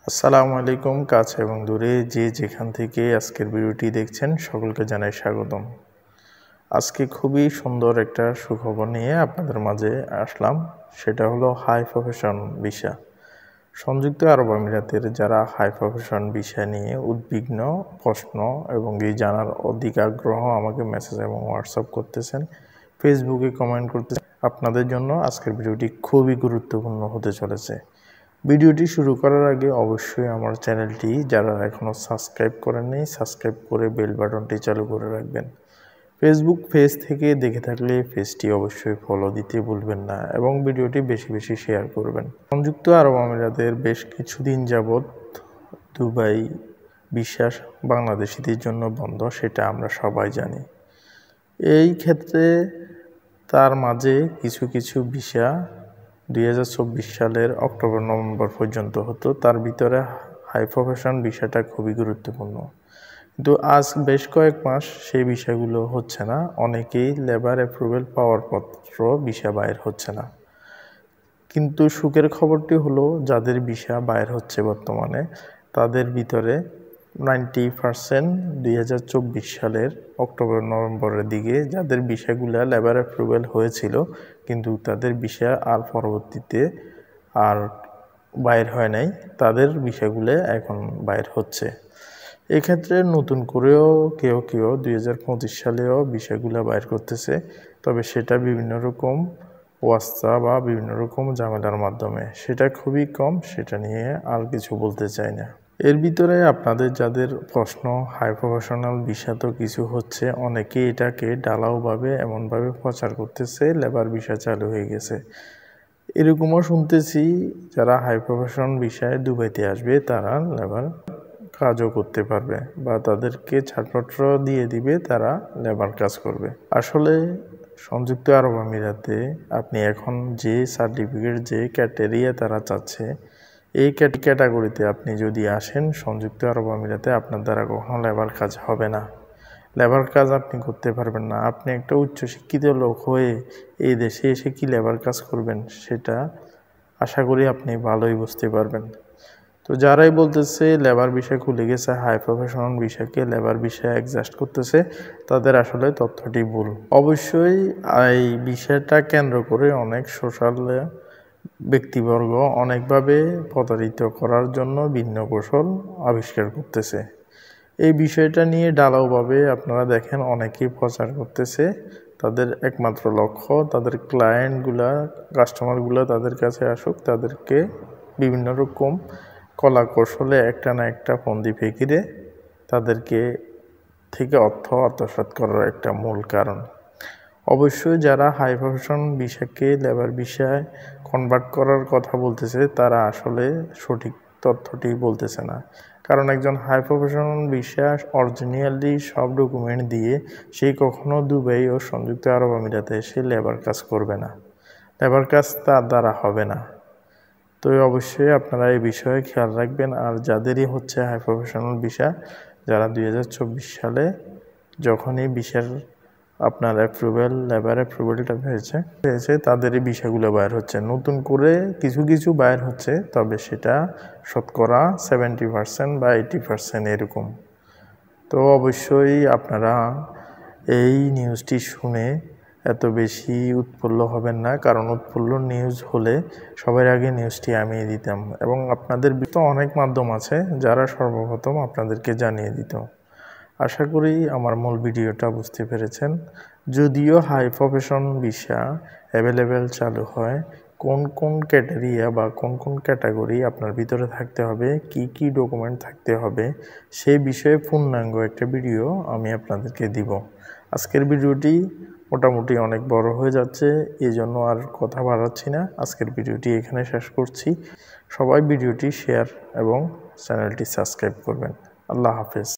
আসসালামু আলাইকুম। কাছে এবং দূরে যে যেখান থেকে আজকের ভিডিওটি দেখছেন সকলকে জানাই স্বাগতম। আজকে খুবই সুন্দর একটা সুখবর নিয়ে আপনাদের মাঝে আসলাম। সেটা হলো হাই প্রফেশন ভিসা। সংযুক্ত আরব আমিরাতের যারা হাই প্রফেশন ভিসা নিয়ে উদ্বিগ্ন, প্রশ্ন এবং এই জানার অধিক আগ্রহ আমাকে মেসেজ এবং হোয়াটসঅ্যাপ করতেছেন, ফেসবুকে কমেন্ট করতেছেন, আপনাদের জন্য আজকের ভিডিওটি খুবই গুরুত্বপূর্ণ হতে চলেছে। ভিডিওটি শুরু করার আগে অবশ্যই আমার চ্যানেলটি যারা এখনও সাবস্ক্রাইব করেননি সাবস্ক্রাইব করে বেল বাটনটি চালু করে রাখবেন। ফেসবুক পেজ থেকে দেখে থাকলে পেজটি অবশ্যই ফলো দিতে ভুলবেন না এবং ভিডিওটি বেশি বেশি শেয়ার করবেন। সংযুক্ত আরব আমিরাতের বেশ কিছুদিন যাবৎ দুবাই ভিসা বাংলাদেশিদের জন্য বন্ধ, সেটা আমরা সবাই জানি। এই ক্ষেত্রে তার মাঝে কিছু কিছু ভিসা 2024 সালের অক্টোবর নভেম্বর পর্যন্ত হতো, তার ভিতরে হাই প্রফেশন ভিসাটা খুবই গুরুত্বপূর্ণ। কিন্তু আজ বেশ কয়েক মাস সেই বিষয়গুলো হচ্ছে না। অনেকেই লেবার অ্যাপ্রুভেল পাওয়ার পত্র ভিসা বাইর হচ্ছে না। কিন্তু সুখের খবরটি হলো যাদের ভিসা বাইর হচ্ছে বর্তমানে তাদের ভিতরে 90% 2024 সালের অক্টোবর নভেম্বরের দিকে যাদের ভিসাগুলো লেবার অ্যাপ্রুভেল হয়েছিল কিন্তু তাদের ভিসা আর পরবর্তীতে আর বাইর হয় নাই, তাদের ভিসাগুলো এখন বাইর হচ্ছে। এক্ষেত্রে নতুন করেও কেউ কেউ 2025 সালেও ভিসাগুলো বাইর করতেছে, তবে সেটা বিভিন্ন রকম ওয়াস্তা বা বিভিন্ন রকম ঝামেলার মাধ্যমে, সেটা খুবই কম, সেটা নিয়ে আর কিছু বলতে চাই না। এর ভিতরে আপনাদের যাদের প্রশ্ন হাই প্রফেশনাল ভিসা তো কিছু হচ্ছে, অনেকে এটাকে ঢালাওভাবে এমনভাবে প্রচার করতেছে লেবার ভিসা চালু হয়ে গেছে। এরকমও শুনতেছি যারা হাই প্রফেশন ভিসায় দুবাইতে আসবে তারা লেবার কাজও করতে পারবে বা তাদেরকে ছাড়পত্র দিয়ে দিবে, তারা লেবার কাজ করবে। আসলে সংযুক্ত আরব আমিরাতে আপনি এখন যে সার্টিফিকেট যে ক্যাটেরিয়া তারা চাচ্ছে এই ক্যাটাগরিতে আপনি যদি আসেন সংযুক্ত আরব আমিরাতে আপনার দ্বারা কখনো লেবার কাজ হবে না। লেবার কাজ আপনি করতে পারবেন না। আপনি একটা উচ্চশিক্ষিত লোক হয়ে এই দেশে এসে কি লেবার কাজ করবেন সেটা আশা করি আপনি ভালোই বুঝতে পারবেন। তো যারাই বলতেছে লেবার বিষয় খুলে গেছে হাই প্রফেশনাল বিষয়কে লেবার বিষয়ে অ্যাডজাস্ট করতেছে, তাদের আসলে তথ্যটি ভুল। অবশ্যই এই বিষয়টা কেন্দ্র করে অনেক সোশ্যাল ব্যক্তিবর্গ অনেকভাবে প্রতারিত করার জন্য ভিন্ন কৌশল আবিষ্কার করতেছে। এই বিষয়টা নিয়ে ঢালাওভাবে আপনারা দেখেন অনেকেই প্রচার করতেছে, তাদের একমাত্র লক্ষ্য তাদের ক্লায়েন্টগুলা কাস্টমারগুলো তাদের কাছে আসুক, তাদেরকে বিভিন্ন রকম কলা কৌশলে একটা না একটা ফন্দি ফেকিয়ে তাদেরকে থেকে অর্থ আত্মসাৎ করার একটা মূল কারণ। অবশ্যই যারা হাই প্রফেশন ভিসাকে লেবার ভিসায় কনভার্ট করার কথা বলতেছে তারা আসলে সঠিক তথ্যটি বলতেছে না। কারণ একজন হাই প্রফেশনাল ভিসা অরিজিনালি সব ডকুমেন্ট দিয়ে সে কখনো দুবাই ও সংযুক্ত আরব আমিরাতে এসে লেবার কাজ করবে না, লেবার কাজ তার দ্বারা হবে না। তো অবশ্যই আপনারা এই বিষয়ে খেয়াল রাখবেন। আর যাদেরই হচ্ছে হাই প্রফেশনাল ভিসা, যারা 2024 সালে যখনই ভিসার আপনার অ্যাপ্রুভেল লেবার অ্যাপ্রুভেলটা হয়েছে তাদেরই ভিসাগুলো বাইর হচ্ছে। নতুন করে কিছু কিছু বাইর হচ্ছে, তবে সেটা শতকরা 70% বা 80% এরকম। তো অবশ্যই আপনারা এই নিউজটি শুনে এত বেশি উৎফুল্ল হবেন না, কারণ উৎফুল্ল নিউজ হলে সবার আগে নিউজটি আমি দিতাম এবং আপনাদের তো অনেক মাধ্যম আছে যারা সর্বপ্রথম আপনাদেরকে জানিয়ে দিত। আশা করি আমার মূল ভিডিওটা বুঝতে পেরেছেন। যদিও হাই প্রফেশন ভিসা অ্যাভেলেবেল চালু হয়, কোন কোন ক্যাটেরিয়া বা কোন কোন ক্যাটাগরি আপনার ভিতরে থাকতে হবে, কি কি ডকুমেন্ট থাকতে হবে সেই বিষয়ে পূর্ণাঙ্গ একটা ভিডিও আমি আপনাদেরকে দিব। আজকের ভিডিওটি মোটামুটি অনেক বড় হয়ে যাচ্ছে, এই জন্য আর কথা বাড়াচ্ছি না। আজকের ভিডিওটি এখানে শেষ করছি। সবাই ভিডিওটি শেয়ার এবং চ্যানেলটি সাবস্ক্রাইব করবেন। আল্লাহ হাফেজ।